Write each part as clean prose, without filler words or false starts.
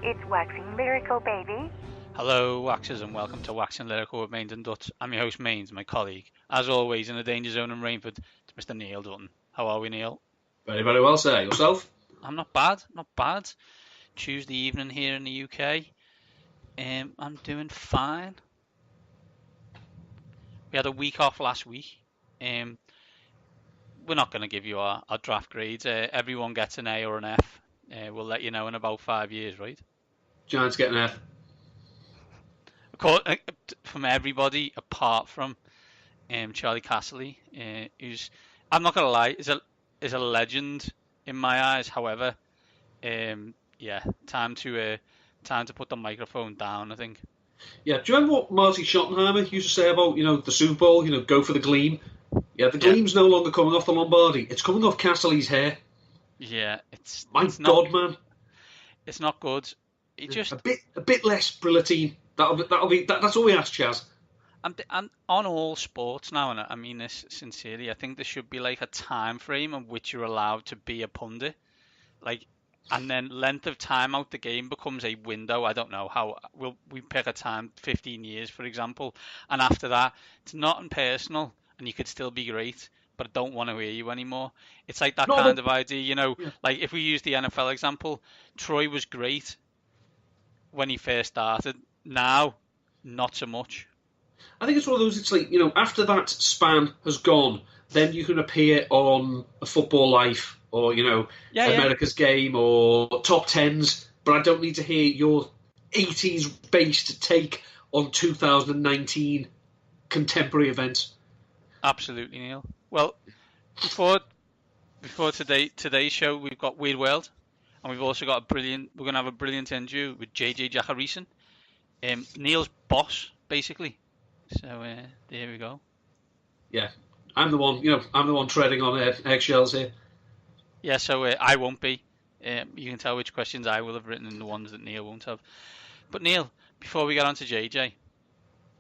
It's Waxing Lyrical, baby. Hello, Waxers, and welcome to Waxing Lyrical with Mainz and Dutz. I'm your host, Mainz, my colleague. As always, in the danger zone in Rainford, it's Mr. Neil Dutton. How are we, Neil? Very, very well, sir. Yourself? I'm not bad, not bad. Tuesday evening here in the UK. I'm doing fine. We had a week off last week. We're not going to give you our draft grades. Everyone gets an A or an F. We'll let you know in about 5 years, right? Giants get an F. From everybody apart from Charlie Casserly, who's, I'm not gonna lie, is a legend in my eyes. However, time to put the microphone down, I think. Yeah, do you remember what Marty Schottenheimer used to say about the Super Bowl? Go for the gleam. Yeah, the gleam's no longer coming off the Lombardi; it's coming off Casserly's hair. Yeah, it's God, man. It's not good. It just a bit less brilliantine. That's all we ask, Chaz. And on all sports now, and I mean this sincerely, I think there should be like a time frame in which you're allowed to be a pundit, and then length of time out the game becomes a window. I don't know how we pick a time, 15 years, for example, and after that, it's not impersonal, and you could still be great, but I don't want to hear you anymore. It's like that kind of idea, Like if we use the NFL example, Troy was great when he first started. Now, not so much. I think it's one of those, it's like, after that span has gone, then you can appear on a Football Life or, America's Game or Top Tens, but I don't need to hear your 80s-based take on 2019 contemporary events. Absolutely, Neil. Well, before today's show, we've got Weird World, and we've also got we're going to have a brilliant interview with JJ Zachariason. Neil's boss, basically. So there we go. Yeah, I'm the one treading on eggshells here. Yeah, so I won't be. You can tell which questions I will have written and the ones that Neil won't have. But Neil, before we get on to JJ,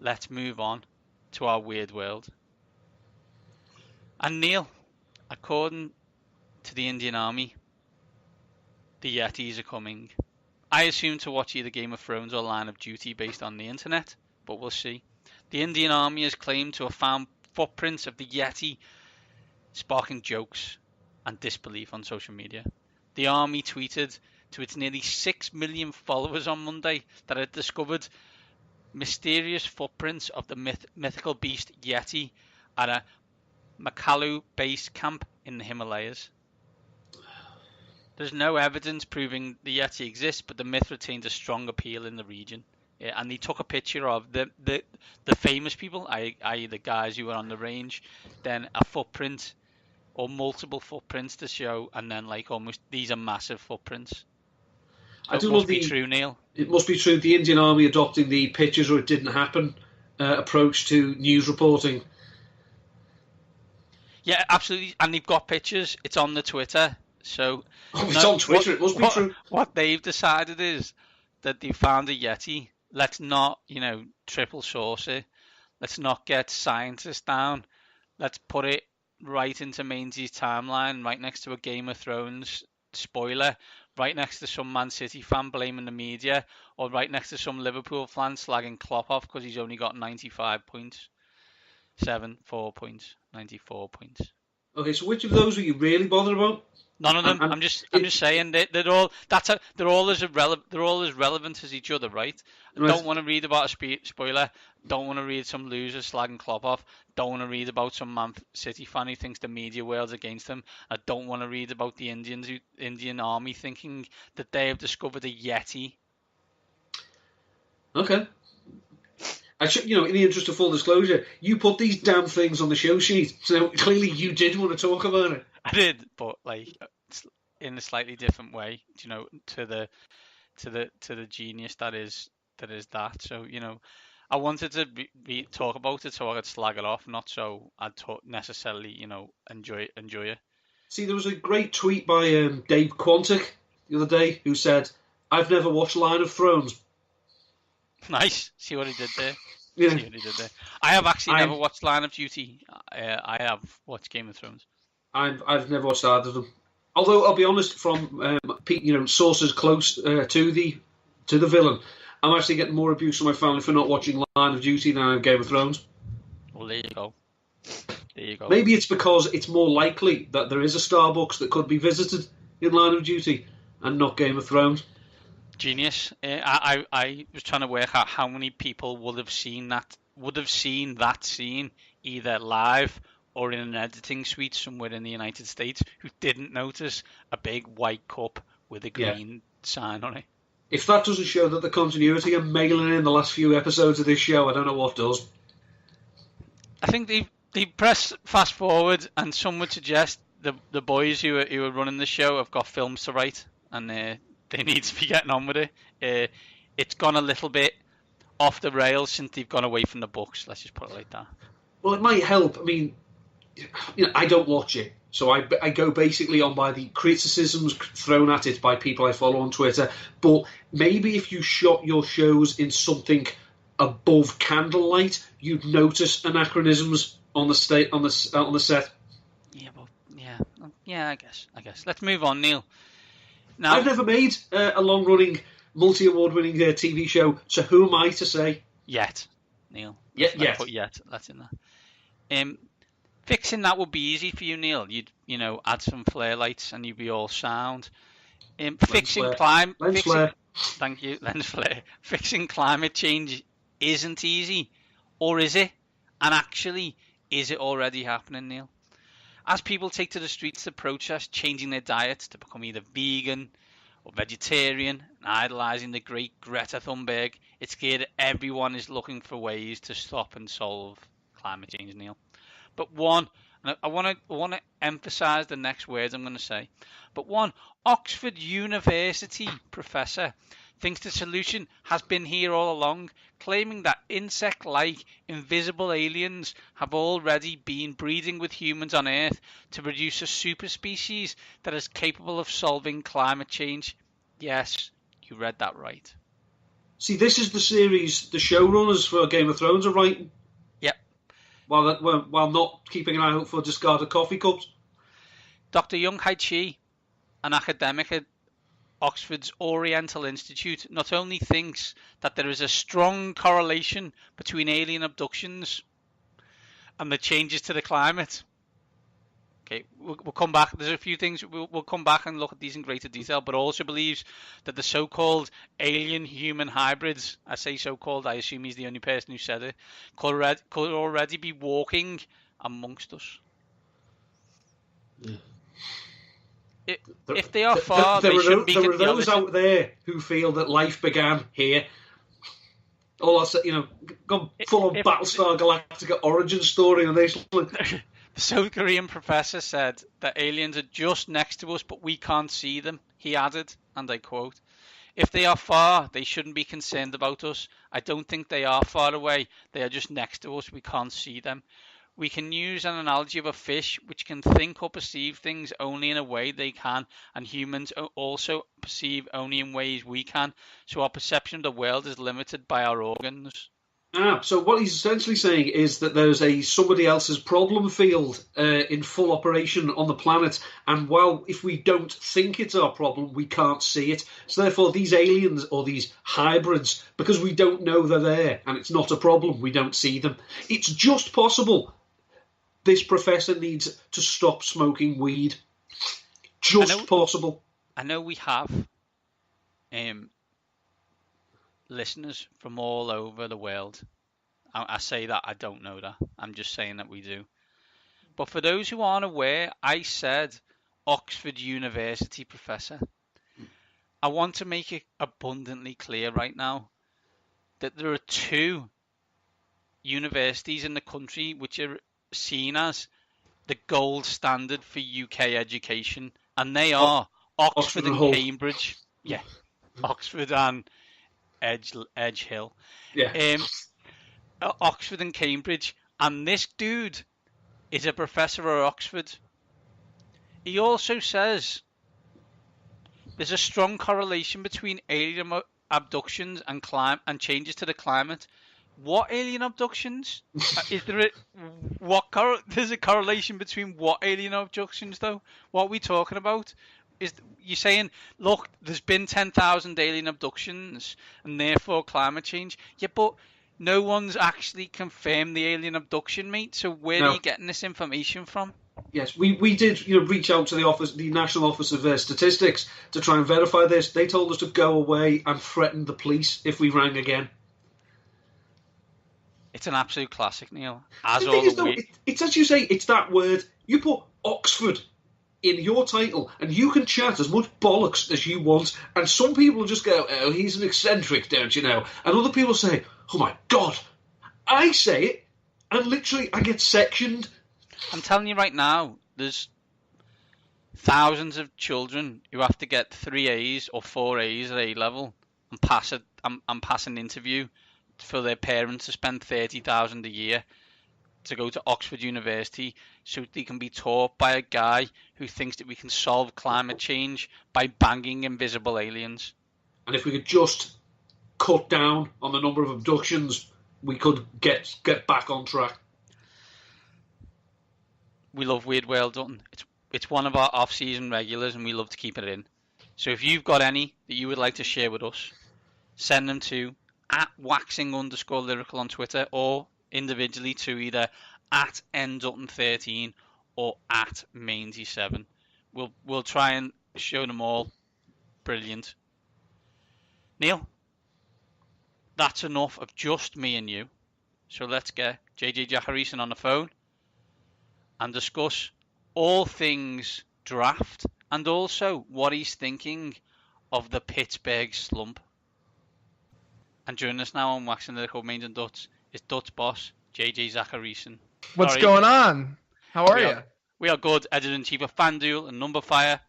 let's move on to our weird world. And Neil, according to the Indian Army, the Yetis are coming. I assume to watch either Game of Thrones or Line of Duty based on the internet, but we'll see. The Indian Army has claimed to have found footprints of the Yeti, sparking jokes and disbelief on social media. The Army tweeted to its nearly 6 million followers on Monday that it discovered mysterious footprints of the mythical beast Yeti at a Makalu base camp in the Himalayas. There's no evidence proving the Yeti exists, but the myth retains a strong appeal in the region. Yeah, and they took a picture of the famous people, i.e. the guys who were on the range, then a footprint or multiple footprints to show, and then almost these are massive footprints. So I do love be true, Neil. It must be true. The Indian Army adopting the pictures or it didn't happen approach to news reporting. Yeah, absolutely. And they've got pictures. It's on the Twitter. So it's on Twitter. It must be true. What they've decided is that they found a Yeti. Let's not, triple source it. Let's not get scientists down. Let's put it right into Mainz's timeline, right next to a Game of Thrones spoiler, right next to some Man City fan blaming the media, or right next to some Liverpool fan slagging Klopp off because he's only got 95 points. 4 points, 94 points. Okay, so which of those are you really bothered about? None of them. I'm just saying they're all as relevant as each other, right? I don't want to read about a spoiler. Don't want to read some loser slagging Klopp off. Don't want to read about some Man City fan who thinks the media world's against them. I don't want to read about the Indian Army thinking that they have discovered a Yeti. Okay. I should, in the interest of full disclosure, you put these damn things on the show sheet, so clearly you did want to talk about it. I did, but in a slightly different way, to the genius that is that. So I wanted to talk about it so I could slag it off, not so I'd necessarily enjoy it. See, there was a great tweet by Dave Quantick the other day who said, "I've never watched Line of Thrones." Nice. See what he did there. Yeah. See what he did there. I have actually never watched Line of Duty. I have watched Game of Thrones. I've never watched either of them. Although I'll be honest, from sources close to the to the villain. I'm actually getting more abuse from my family for not watching Line of Duty than I am Game of Thrones. Well, there you go. There you go. Maybe it's because it's more likely that there is a Starbucks that could be visited in Line of Duty and not Game of Thrones. Genius. I was trying to work out how many people would have seen that scene either live or in an editing suite somewhere in the United States who didn't notice a big white cup with a green sign on it. If that doesn't show that the continuity are mailing in the last few episodes of this show, I don't know what does. I think they press fast forward, and some would suggest the boys who are running the show have got films to write, and they need to be getting on with it. It's gone a little bit off the rails since they've gone away from the books. Let's just put it like that. Well, it might help. I mean, I don't watch it, so I go basically on by the criticisms thrown at it by people I follow on Twitter. But maybe if you shot your shows in something above candlelight, you'd notice anachronisms on the set. Yeah, I guess. Let's move on, Neil. Now, I've never made a long-running, multi-award-winning TV show, so who am I to say? Yet, Neil. Yet. Put yet. That's in there. Fixing that would be easy for you, Neil. You'd add some flare lights and you'd be all sound. Fixing climate. Thank you, lens flare. Fixing climate change isn't easy, or is it? And actually, is it already happening, Neil? As people take to the streets to protest changing their diets to become either vegan or vegetarian and idolising the great Greta Thunberg, it's clear that everyone is looking for ways to stop and solve climate change, Neil. But one, and I want to emphasise the next words I'm going to say, but one Oxford University professor thinks the solution has been here all along, claiming that insect-like invisible aliens have already been breeding with humans on Earth to produce a superspecies that is capable of solving climate change. Yes, you read that right. See, this is the series the showrunners for Game of Thrones are writing. Yep. While not keeping an eye out for discarded coffee cups. Dr. Young Hai Chi, an academic at Oxford's Oriental Institute, not only thinks that there is a strong correlation between alien abductions and the changes to the climate. Okay, we'll come back. There's a few things we'll come back and look at these in greater detail, but also believes that the so-called alien-human hybrids, I say so-called, I assume he's the only person who said it, could already be walking amongst us. Yeah. If they are far, they shouldn't be. There are those out there who feel that life began here. All I gone full on Battlestar Galactica origin story on this one. The South Korean professor said that aliens are just next to us, but we can't see them. He added, and I quote, "If they are far, they shouldn't be concerned about us. I don't think they are far away. They are just next to us. We can't see them. We can use an analogy of a fish which can think or perceive things only in a way they can, and humans also perceive only in ways we can. So our perception of the world is limited by our organs." So what he's essentially saying is that there's somebody else's problem field in full operation on the planet, and while if we don't think it's our problem, we can't see it. So therefore these aliens or these hybrids, because we don't know they're there and it's not a problem, we don't see them. It's just possible this professor needs to stop smoking weed. Just possible. I know we have listeners from all over the world. I say that, I don't know that. I'm just saying that we do. But for those who aren't aware, I said Oxford University professor. I want to make it abundantly clear right now that there are two universities in the country which are seen as the gold standard for UK education, and they are Oxford and Cambridge. Yeah, Oxford and Edge Hill. Yeah. Oxford and Cambridge, and this dude is a professor at Oxford. He also says there's a strong correlation between alien abductions and changes to the climate. What alien abductions? Is there there's a correlation between what alien abductions though? What are we talking about? you're saying, look, there's been 10,000 alien abductions and therefore climate change. Yeah, but no one's actually confirmed the alien abduction, mate. So where are you getting this information from? Yes, we did reach out to the National Office of Statistics to try and verify this. They told us to go away and threaten the police if we rang again. It's an absolute classic, Neil. It's as you say, it's that word. You put Oxford in your title, and you can chat as much bollocks as you want, and some people will just go, oh, he's an eccentric, don't you know? And other people say, oh my God, I say it, and literally I get sectioned. I'm telling you right now, there's thousands of children who have to get 3 A's or 4 A's at A level and pass an interview for their parents to spend $30,000 a year to go to Oxford University so they can be taught by a guy who thinks that we can solve climate change by banging invisible aliens. And if we could just cut down on the number of abductions, we could get back on track. We love Weird World Dutton. It's one of our off-season regulars, and we love to keep it in. So if you've got any that you would like to share with us, send them to @waxing_lyrical on Twitter, or individually to either @ndutton13 or @Mainz7. We'll try and show them all. Brilliant. Neil, that's enough of just me and you. So let's get JJ Zachariason on the phone and discuss all things draft and also what he's thinking of the Pittsburgh slump. And joining us now on Waxing Lyrical, Mainz and Duts is Duts boss JJ Zachariason. What's going on? How are you? We are good. Editor-in-chief of FanDuel and Numberfire,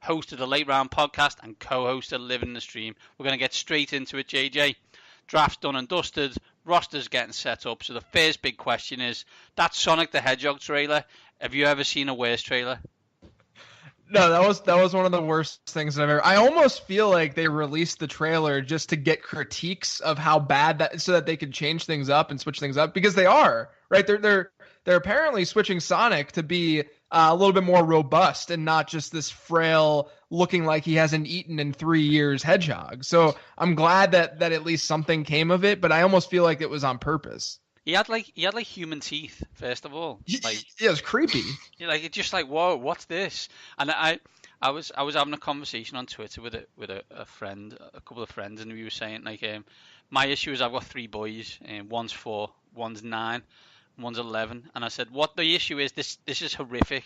host of the Late Round podcast and co-host of Living in the Stream. We're going to get straight into it, JJ. Draft's done and dusted. Roster's getting set up. So the first big question is, that Sonic the Hedgehog trailer, have you ever seen a worse trailer? No, that was one of the worst things I've ever. I almost feel like they released the trailer just to get critiques of how bad that, so that they could change things up and switch things up, because they are, right? They're apparently switching Sonic to be a little bit more robust and not just this frail, looking like he hasn't eaten in 3 years hedgehog. So I'm glad that at least something came of it, but I almost feel like it was on purpose. He had like human teeth, first of all. Like, yeah, it was creepy. Like, it's just like, whoa, what's this? And I was having a conversation on Twitter with a friend, a couple of friends, and we were saying like, my issue is I've got 3 boys, and one's 4, one's 9, one's 11, and I said, what the issue is, this is horrific,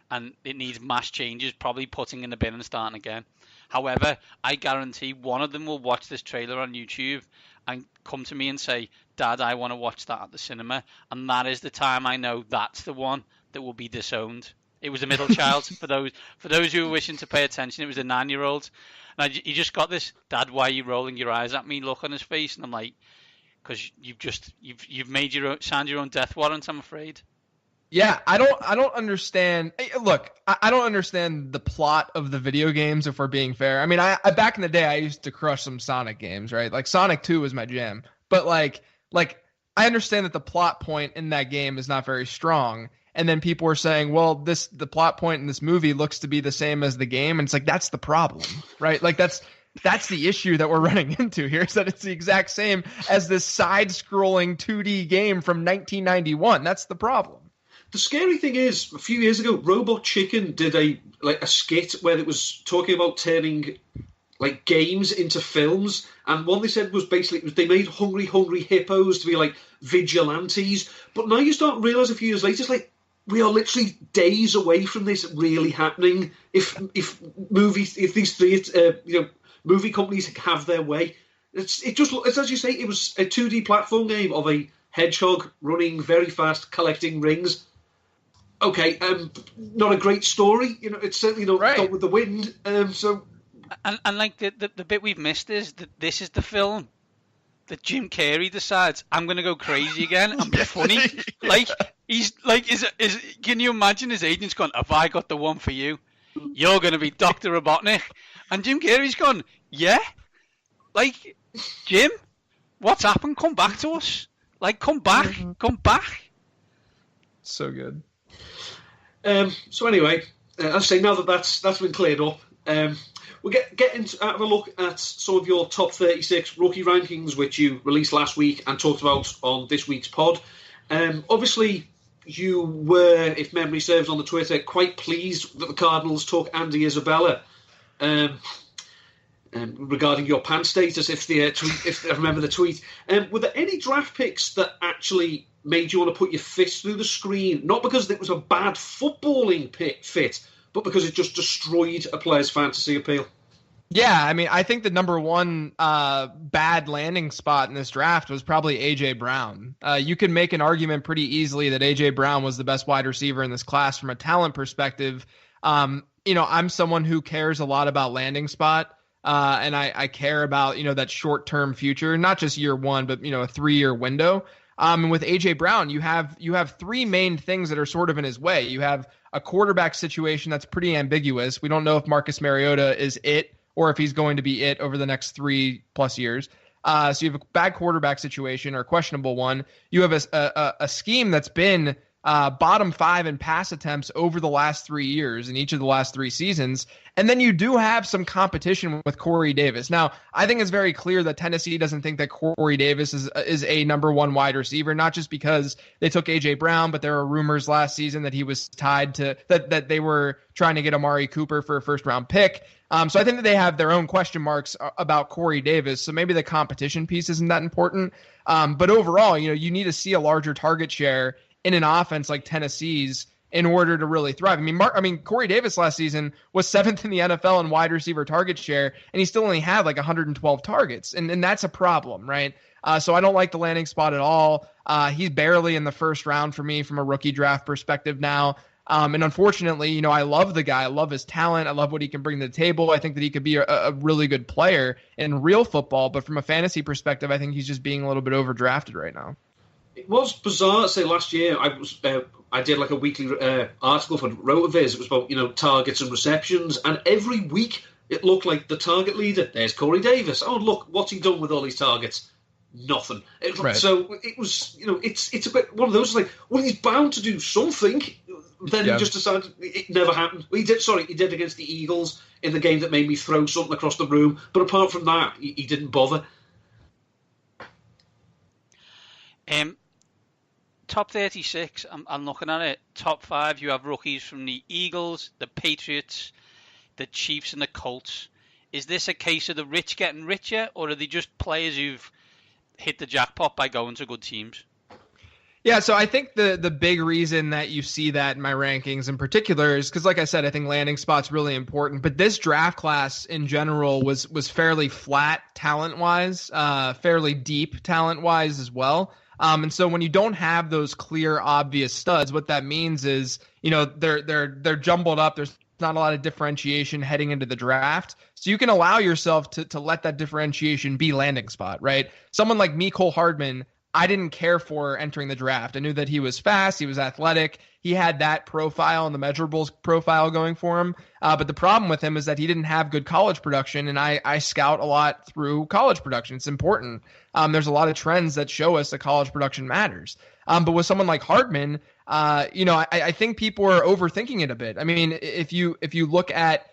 and it needs mass changes, probably putting in the bin and starting again. However, I guarantee one of them will watch this trailer on YouTube and come to me and say, Dad, I want to watch that at the cinema. And that is the time I know that's the one that will be disowned. It was a middle child. For those who are wishing to pay attention, it was a 9-year-old. And he just got this, Dad, why are you rolling your eyes at me look on his face? And I'm like, because you've made signed your own death warrant, I'm afraid. Yeah, I don't understand. Look, I don't understand the plot of the video games, if we're being fair. I mean, I back in the day, I used to crush some Sonic games, right? Like Sonic 2 was my jam. But like I understand that the plot point in that game is not very strong. And then people were saying, well, the plot point in this movie looks to be the same as the game. And it's like, that's the problem, right? Like that's the issue that we're running into here, is that it's the exact same as this side-scrolling 2D game from 1991. That's the problem. The scary thing is, a few years ago, Robot Chicken did a skit where it was talking about turning like games into films, and what they said was basically they made Hungry Hippos to be like vigilantes. But now you start to realise a few years later, it's like we are literally days away from this really happening. If these three movie companies have their way, it's as you say, it was a 2D platform game of a hedgehog running very fast, collecting rings. Okay, not a great story. It's certainly not Gone with the Wind. And like the bit we've missed is that this is the film that Jim Carrey decides, I'm going to go crazy again and be funny. Like he's like, can you imagine his agent's gone, have I got the one for you? You're going to be Dr. Robotnik. And Jim Carrey's gone, yeah. Like, Jim, what's happened? Come back to us. Like, come back. So good. So anyway, I say now that's been cleared up, We'll have a look at some of your top 36 rookie rankings, which you released last week and talked about on this week's pod. Obviously, you were, if memory serves on the Twitter, quite pleased that the Cardinals took Andy Isabella. Regarding your pants status, if I remember the tweet, were there any draft picks that actually made you want to put your fist through the screen? Not because it was a bad footballing fit, but because it just destroyed a player's fantasy appeal. Yeah, I mean, I think the number one bad landing spot in this draft was probably A.J. Brown. You can make an argument pretty easily that A.J. Brown was the best wide receiver in this class from a talent perspective. I'm someone who cares a lot about landing spot. And I care about, that short-term future, not just year one, but, a 3-year window. And with A.J. Brown, you have three main things that are sort of in his way. You have a quarterback situation that's pretty ambiguous. We don't know if Marcus Mariota is it or if he's going to be it over the next 3+ years. So you have a bad quarterback situation or a questionable one. You have a scheme that's been bottom 5 in pass attempts over the last 3 years in each of the last 3 seasons. And then you do have some competition with Corey Davis. Now, I think it's very clear that Tennessee doesn't think that Corey Davis is a number one wide receiver, not just because they took A.J. Brown, but there were rumors last season that he was tied to that they were trying to get Amari Cooper for a first-round pick. So I think that they have their own question marks about Corey Davis. So maybe the competition piece isn't that important. But overall, you need to see a larger target share in an offense like Tennessee's in order to really thrive. I mean, Corey Davis last season was 7th in the NFL in wide receiver target share, and he still only had like 112 targets, and that's a problem, right? So I don't like the landing spot at all. He's barely in the first round for me from a rookie draft perspective now. And unfortunately, I love the guy. I love his talent. I love what he can bring to the table. I think that he could be a really good player in real football, but from a fantasy perspective, I think he's just being a little bit overdrafted right now. It was bizarre. Say last year, I did like a weekly article for RotoViz. It was about targets and receptions, and every week it looked like the target leader. There's Corey Davis. Oh look, what's he done with all these targets? Nothing. Right. So it was, it's a bit one of those like, well, he's bound to do something. Then he just decided it never happened. He did against the Eagles in the game that made me throw something across the room. But apart from that, he didn't bother. Top 36, I'm looking at it. Top 5, you have rookies from the Eagles, the Patriots, the Chiefs, and the Colts. Is this a case of the rich getting richer, or are they just players who've hit the jackpot by going to good teams? Yeah, so I think the big reason that you see that in my rankings in particular is because, like I said, I think landing spot's really important. But this draft class in general was fairly flat talent-wise, fairly deep talent-wise as well. And so when you don't have those clear, obvious studs, what that means is, they're jumbled up. There's not a lot of differentiation heading into the draft. So you can allow yourself to let that differentiation be landing spot, right? Someone like Mecole Hardman, I didn't care for entering the draft. I knew that he was fast, he was athletic, he had that profile and the measurables profile going for him. But the problem with him is that he didn't have good college production, and I scout a lot through college production. It's important. There's a lot of trends that show us that college production matters. But with someone like Hardman, I think people are overthinking it a bit. I mean, if you look at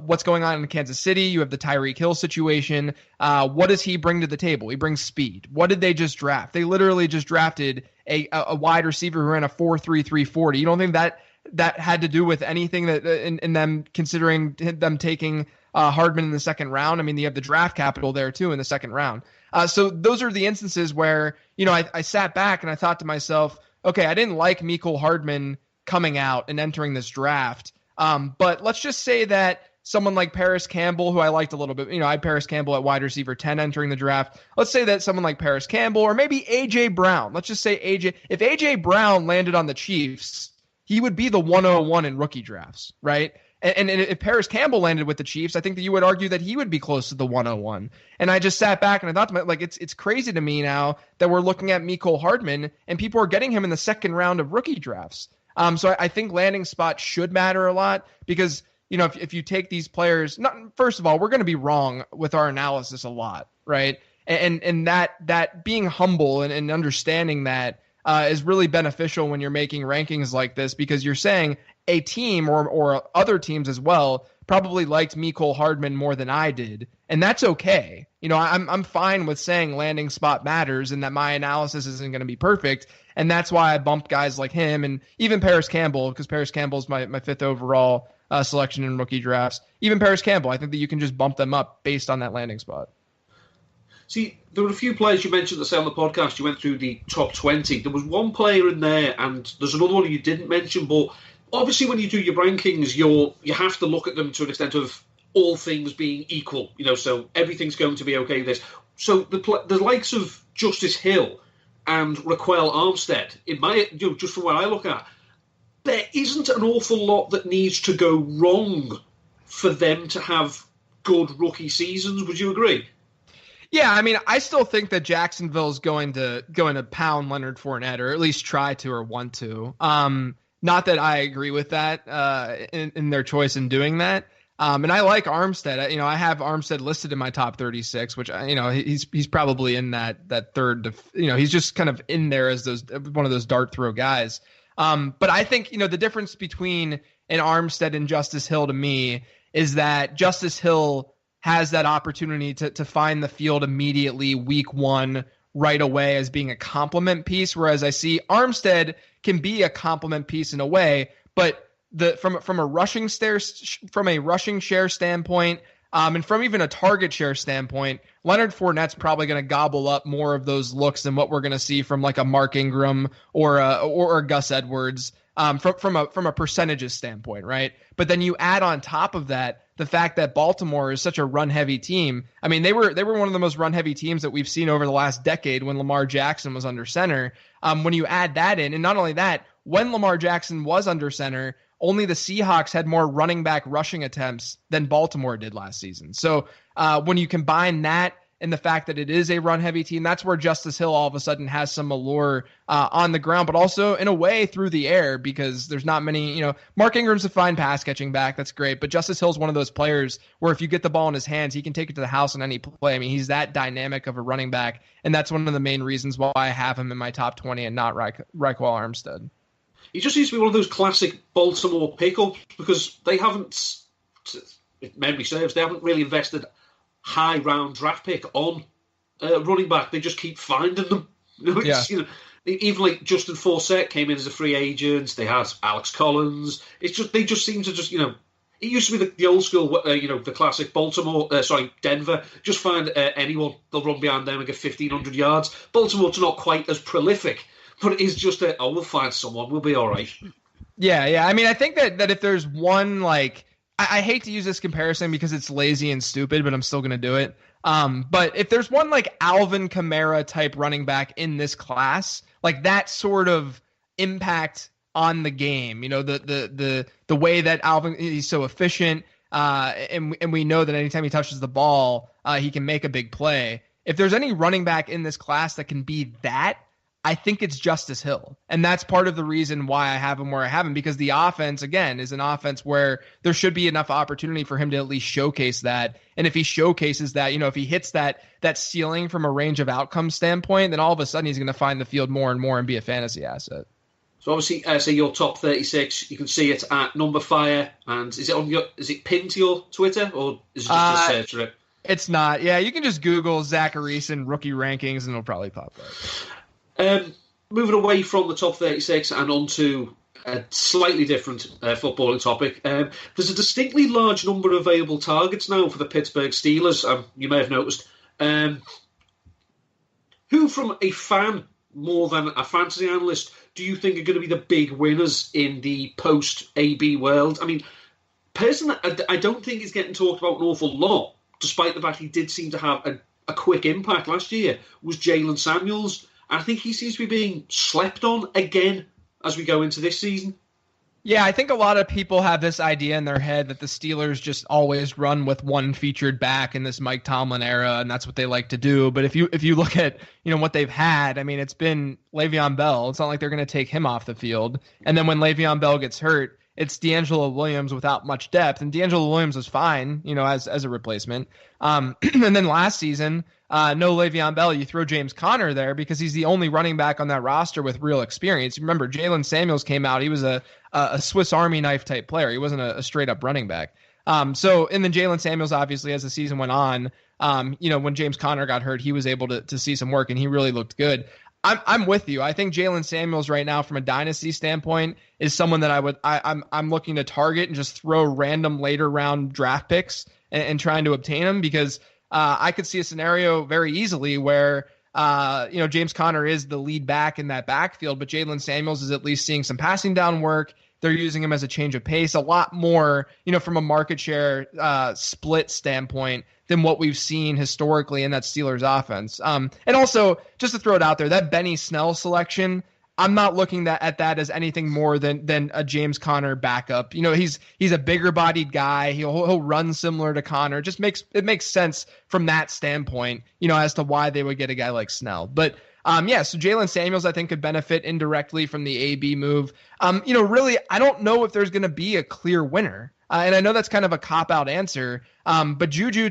what's going on in Kansas City, you have the Tyreek Hill situation. What does he bring to the table? He brings speed. What did they just draft? They literally just drafted a wide receiver who ran a 4.33 40. You don't think that had to do with anything that in them considering them taking Hardman in the second round? I mean, you have the draft capital there too in the second round. So those are the instances where, I sat back and I thought to myself, okay, I didn't like Mecole Hardman coming out and entering this draft. But let's just say that someone like Paris Campbell, who I liked a little bit, I had Paris Campbell at wide receiver 10 entering the draft. Let's say that someone like Paris Campbell or maybe A.J. Brown. Let's just say if A.J. Brown landed on the Chiefs, he would be the 101 in rookie drafts, right? And if Paris Campbell landed with the Chiefs, I think that you would argue that he would be close to the 101. And I just sat back and I thought to myself, like, it's crazy to me now that we're looking at Mecole Hardman and people are getting him in the second round of rookie drafts. So I think landing spot should matter a lot because, if you take these players, first of all, we're going to be wrong with our analysis a lot, right? And that being humble and understanding that is really beneficial when you're making rankings like this because you're saying a team or other teams as well probably liked Mecole Hardman more than I did, and that's okay. I'm fine with saying landing spot matters and that my analysis isn't going to be perfect, and that's why I bumped guys like him and even Paris Campbell, because Paris Campbell is my 5th overall selection in rookie drafts. Even Paris Campbell, I think that you can just bump them up based on that landing spot. See, there were a few players you mentioned that say on the podcast. You went through the top 20. There was one player in there, and there's another one you didn't mention. But obviously, when you do your rankings, you have to look at them to an extent of all things being equal. So everything's going to be okay with this. So the likes of Justice Hill and Raquel Armstead, just from what I look at, there isn't an awful lot that needs to go wrong for them to have good rookie seasons. Would you agree? Yeah, I mean, I still think that Jacksonville's going to pound Leonard Fournette, or at least try to, or want to. Not that I agree with that in their choice in doing that. And I like Armstead. I have Armstead listed in my top 36, which he's probably in that third. He's just kind of in there as one of those dart throw guys. But I think the difference between an Armstead and Justice Hill to me is that Justice Hill has that opportunity to find the field immediately week one right away as being a complement piece, whereas I see Armstead can be a complement piece in a way, but from a rushing share standpoint, and from even a target share standpoint, Leonard Fournette's probably going to gobble up more of those looks than what we're going to see from like a Mark Ingram or a Gus Edwards from a percentages standpoint, right? But then you add on top of that the fact that Baltimore is such a run-heavy team. I mean, they were one of the most run-heavy teams that we've seen over the last decade when Lamar Jackson was under center. When you add that in, and not only that, when Lamar Jackson was under center, only the Seahawks had more running back rushing attempts than Baltimore did last season. So when you combine that and the fact that it is a run-heavy team, that's where Justice Hill all of a sudden has some allure on the ground, but also in a way through the air, because there's not many, Mark Ingram's a fine pass-catching back. That's great. But Justice Hill's one of those players where if you get the ball in his hands, he can take it to the house on any play. I mean, he's that dynamic of a running back, and that's one of the main reasons why I have him in my top 20 and not Raquel Armstead. He just seems to be one of those classic Baltimore pickups because they haven't, if memory serves, they haven't really invested high round draft pick on running back. They just keep finding them. Even like Justin Forsett came in as a free agent. They had Alex Collins. They just seem to it used to be the old school, the classic Denver. Just find anyone, they'll run behind them and get 1,500 yards. Baltimore's not quite as prolific, but it is just we'll find someone. We'll be all right. Yeah. I mean, I think that if there's one, I hate to use this comparison because it's lazy and stupid, but I'm still going to do it. But if there's one Alvin Kamara type running back in this class, that sort of impact on the game, the way that Alvin, he's so efficient, and we know that anytime he touches the ball, he can make a big play. If there's any running back in this class that can be that, I think it's Justice Hill. And that's part of the reason why I have him where I have him, because the offense, again, is an offense where there should be enough opportunity for him to at least showcase that. And if he showcases that, if he hits that ceiling from a range of outcome standpoint, then all of a sudden he's going to find the field more and more and be a fantasy asset. So obviously, say your top 36, you can see it at Number Fire. And is it pinned to your Twitter, or is it just a search for it? It's not. Yeah, you can just Google Zachariason rookie rankings and it'll probably pop up. Moving away from the top 36 and onto a slightly different footballing topic, there's a distinctly large number of available targets now for the Pittsburgh Steelers, you may have noticed. Who, from a fan more than a fantasy analyst, do you think are going to be the big winners in the post-AB world? I mean, personally, I don't think he's getting talked about an awful lot, despite the fact he did seem to have a quick impact last year, was Jalen Samuels. I think he seems to be being slept on again as we go into this season. Yeah, I think a lot of people have this idea in their head that the Steelers just always run with one featured back in this Mike Tomlin era, and that's what they like to do. But if you look at what they've had, I mean, it's been Le'Veon Bell. It's not like they're going to take him off the field. And then when Le'Veon Bell gets hurt, it's D'Angelo Williams without much depth, and D'Angelo Williams was fine, as a replacement. And then last season, no Le'Veon Bell, you throw James Conner there because he's the only running back on that roster with real experience. Remember, Jalen Samuels came out; he was a Swiss Army knife type player. He wasn't a straight up running back. So, and then Jalen Samuels, obviously, as the season went on, when James Conner got hurt, he was able to see some work, and he really looked good. I'm with you. I think Jalen Samuels right now, from a dynasty standpoint, is someone that I'm looking to target and just throw random later round draft picks and trying to obtain him, because I could see a scenario very easily where James Conner is the lead back in that backfield, but Jalen Samuels is at least seeing some passing down work. They're using him as a change of pace, a lot more, from a market share split standpoint than what we've seen historically in that Steelers offense. And also, just to throw it out there, that Benny Snell selection, I'm not looking at that as anything more than a James Conner backup. He's a bigger bodied guy. He'll run similar to Conner. It makes sense from that standpoint, as to why they would get a guy like Snell. But so Jalen Samuels, I think, could benefit indirectly from the AB move. Really, I don't know if there's going to be a clear winner. And I know that's kind of a cop-out answer. But Juju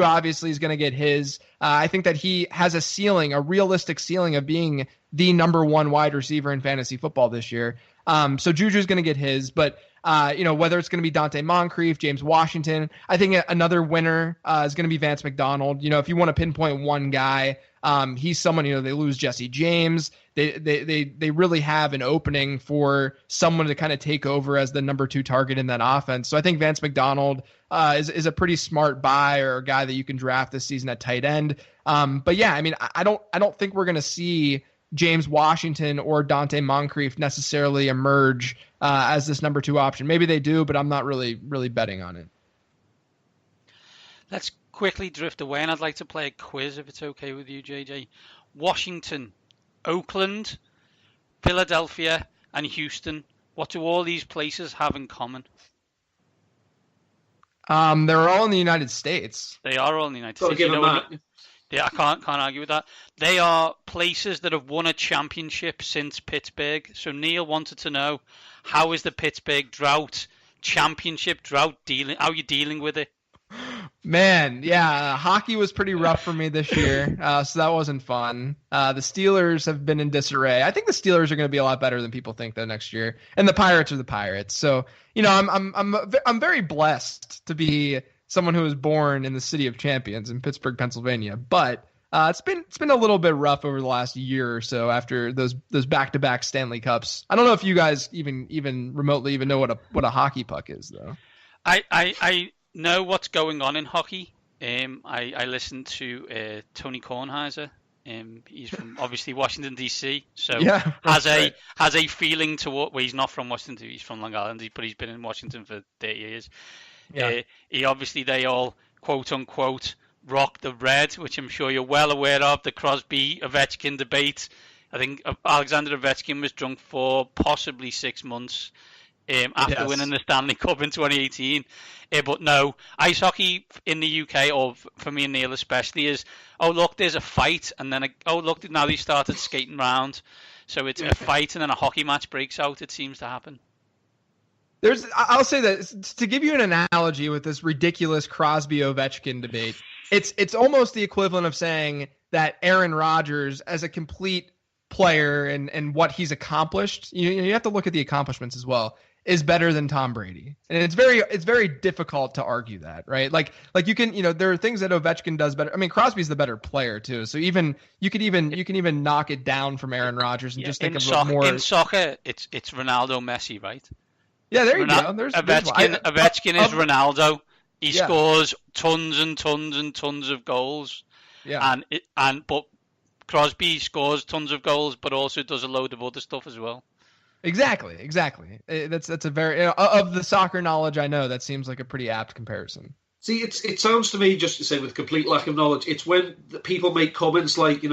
obviously is going to get his. I think that he has a realistic ceiling of being the number one wide receiver in fantasy football this year. So Juju's going to get his. But, whether it's going to be Dante Moncrief, James Washington, I think another winner is going to be Vance McDonald. If you want to pinpoint one guy, he's someone, they lose Jesse James. They really have an opening for someone to kind of take over as the number 2 target in that offense. So I think Vance McDonald is a pretty smart buy, or a guy that you can draft this season at tight end. But yeah, I mean, I don't think we're going to see James Washington or Dante Moncrief necessarily emerge as this number 2 option. Maybe they do, but I'm not really betting on it. Let's quickly drift away, and I'd like to play a quiz if it's okay with you, JJ. Washington, Oakland, Philadelphia, and Houston. What do all these places have in common? They're all in the United States. They are all in the United States. Give them that. Yeah, I can't argue with that. They are places that have won a championship since Pittsburgh. So Neil wanted to know, how is the Pittsburgh championship drought dealing? How are you dealing with it? Man, yeah, hockey was pretty rough for me this year, so that wasn't fun. The Steelers have been in disarray. I think the Steelers are going to be a lot better than people think though next year, and the Pirates are the Pirates. So I'm very blessed to be someone who was born in the city of champions in Pittsburgh, Pennsylvania. But it's been a little bit rough over the last year or so after those back-to-back Stanley Cups. I don't know if you guys even remotely even know what a hockey puck is though. I know what's going on in hockey. I listened to Tony Kornheiser. He's from obviously Washington DC, so yeah, has a feeling to what. Well, he's not from Washington. He's from Long Island, but he's been in Washington for 30 years. Yeah. They all quote unquote rock the red, which I'm sure you're well aware of. The Crosby Ovechkin debate. I think Alexander Ovechkin was drunk for possibly 6 months after winning the Stanley Cup in 2018. But no, ice hockey in the UK, or for me and Neil especially, is, oh look, there's a fight, and then look, now they started skating around. So it's a fight, and then a hockey match breaks out. It seems to happen. I'll say that, to give you an analogy with this ridiculous Crosby Ovechkin debate, it's almost the equivalent of saying that Aaron Rodgers, as a complete player and what he's accomplished, you have to look at the accomplishments as well, is better than Tom Brady. And it's very difficult to argue that, right? Like you can, there are things that Ovechkin does better. I mean, Crosby's the better player too. So you can even knock it down from Aaron Rodgers and just think of more. In soccer, it's Ronaldo, Messi, right? Yeah, there you go. Ovechkin is Ronaldo. He scores tons and tons and tons of goals. Yeah. But Crosby scores tons of goals, but also does a load of other stuff as well. Exactly. That's a very, of the soccer knowledge I know, that seems like a pretty apt comparison. See, it sounds to me, just to say with complete lack of knowledge, it's when people make comments like,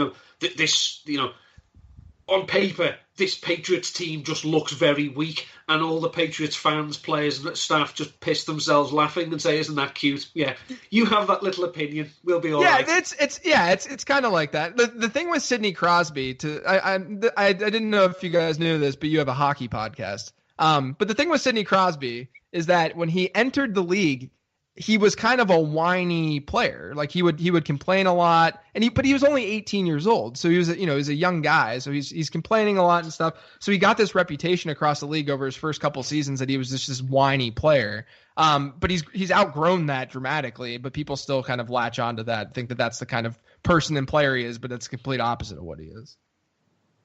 on paper, this Patriots team just looks very weak, and all the Patriots fans, players, and staff just piss themselves laughing and say, "Isn't that cute?" Yeah, you have that little opinion. We'll be all right. It's kind of like that. The thing with Sidney Crosby, I didn't know if you guys knew this, but you have a hockey podcast. But the thing with Sidney Crosby is that when he entered the league, he was kind of a whiny player. Like he would complain a lot, but he was only 18 years old, so he was he's a young guy, so he's complaining a lot and stuff. So he got this reputation across the league over his first couple seasons that he was just this whiny player. But he's outgrown that dramatically. But people still kind of latch onto that, think that that's the kind of person and player he is, but that's the complete opposite of what he is.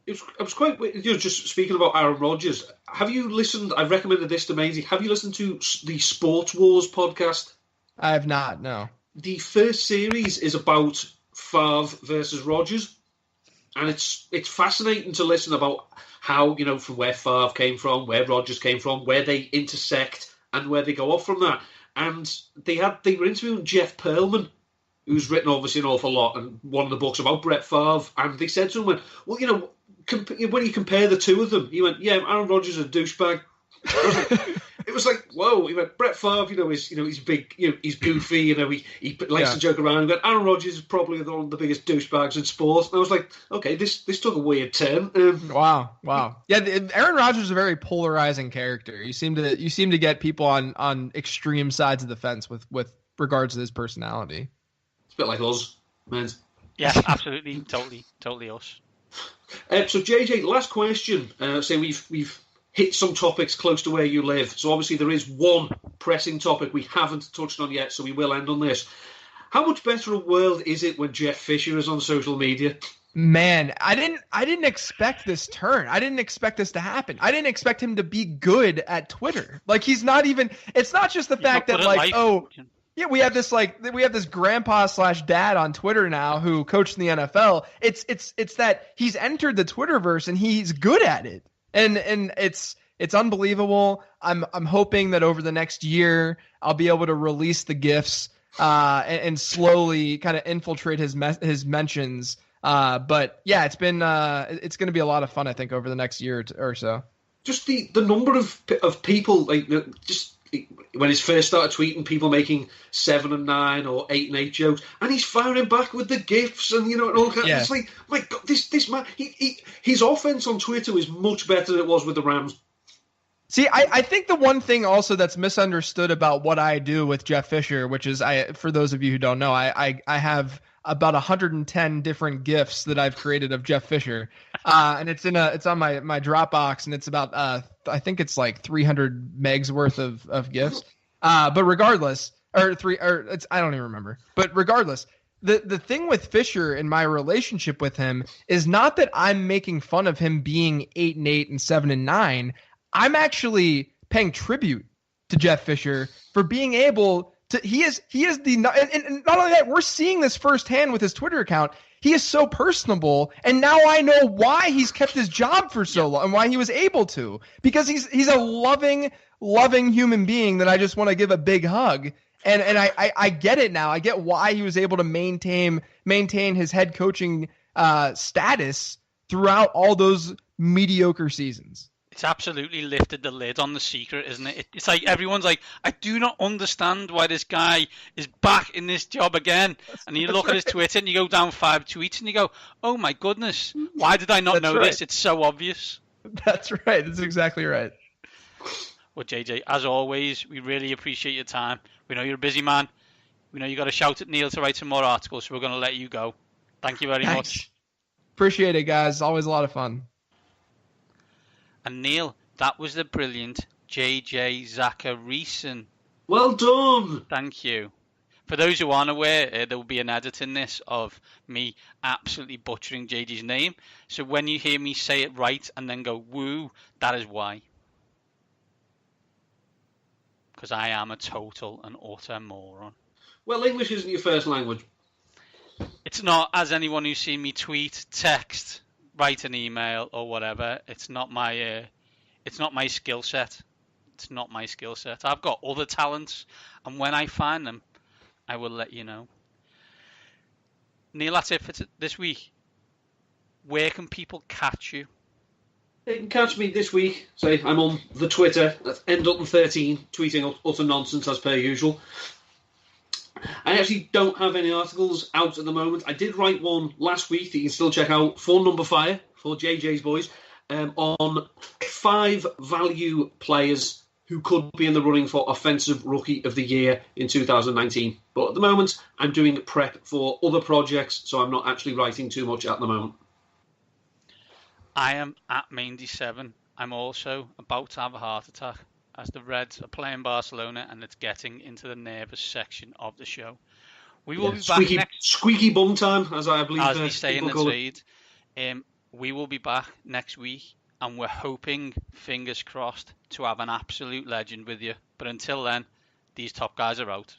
It was quite, just speaking about Aaron Rodgers. Have you listened? I've recommended this to Mainz. Have you listened to the Sports Wars podcast? I have not, no. The first series is about Favre versus Rodgers, and it's fascinating to listen about how, from where Favre came from, where Rodgers came from, where they intersect, and where they go off from that. And they were interviewing Jeff Pearlman, who's written obviously an awful lot, and one of the books about Brett Favre, and they said to him, well, when you compare the two of them, he went, yeah, Aaron Rodgers is a douchebag. It was like, whoa. He went, Brett Favre, he's big, he's goofy, he likes to joke around. He went, Aaron Rodgers is probably one of the biggest douchebags in sports. And I was like, okay, this took a weird turn. Wow. Yeah, Aaron Rodgers is a very polarizing character. You seem to get people on extreme sides of the fence with regards to his personality. It's a bit like us, man. Yeah, absolutely, totally us. So JJ, last question. Say we've hit some topics close to where you live. So obviously there is one pressing topic we haven't touched on yet, so we will end on this. How much better a world is it when Jeff Fisher is on social media? Man, I didn't expect this turn. I didn't expect this to happen. I didn't expect him to be good at Twitter. Like he's not even. It's not just the fact that like yeah, we have this grandpa / dad on Twitter now who coached in the NFL. It's that he's entered the Twitterverse and he's good at it. And it's unbelievable. I'm hoping that over the next year I'll be able to release the GIFs and slowly kind of infiltrate his mentions. But yeah, it's going to be a lot of fun, I think, over the next year or so. Just the number of people, like, just when he first started tweeting, people making 7 and 9 or 8 and 8 jokes, and he's firing back with the GIFs and and all that. Yeah. It's like, my God, this man, his offense on Twitter is much better than it was with the Rams. See, I think the one thing also that's misunderstood about what I do with Jeff Fisher, which is, for those of you who don't know, I have about 110 different GIFs that I've created of Jeff Fisher, and it's on my Dropbox, and it's about I think it's like 300 megs worth of GIFs. But regardless, I don't even remember. But regardless, the thing with Fisher and my relationship with him is not that I'm making fun of him being 8 and 8 and 7 and 9. I'm actually paying tribute to Jeff Fisher for being able to. He is the, and not only that, we're seeing this firsthand with his Twitter account. He is so personable, and now I know why he's kept his job for so long and why he was able to, because he's a loving human being that I just want to give a big hug. And I get it now. I get why he was able to maintain his head coaching status throughout all those mediocre seasons. It's absolutely lifted the lid on the secret, isn't it? It's like everyone's like, I do not understand why this guy is back in this job again. And you look at his Twitter and you go down 5 tweets and you go, oh my goodness, why did I not know this? It's so obvious. That's right. That's exactly right. Well, JJ, as always, we really appreciate your time. We know you're a busy man. We know you got to shout at Neil to write some more articles, so we're going to let you go. Thank you very much. Appreciate it, guys. Always a lot of fun. And Neil, that was the brilliant JJ Zachariason. Well done. Thank you. For those who aren't aware, there will be an edit in this of me absolutely butchering JJ's name. So when you hear me say it right and then go woo, that is why. Because I am a total and utter moron. Well, English isn't your first language. It's not, as anyone who's seen me tweet, text, write an email or whatever. It's not my skill set. It's not my skill set. I've got other talents, and when I find them, I will let you know. Neil, that's it for this week. Where can people catch you? They can catch me this week. Say I'm on the Twitter. That's Endutton13, tweeting utter nonsense as per usual. I actually don't have any articles out at the moment. I did write one last week that you can still check out for Number Fire, for JJ's Boys, on 5 value players who could be in the running for Offensive Rookie of the Year in 2019. But at the moment, I'm doing prep for other projects, so I'm not actually writing too much at the moment. I am at Mainz 7. I'm also about to have a heart attack as the Reds are playing Barcelona and it's getting into the nervous section of the show. We will be back next... Squeaky bum time, as I believe as they say in the trade. We will be back next week, and we're hoping, fingers crossed, to have an absolute legend with you. But until then, these top guys are out.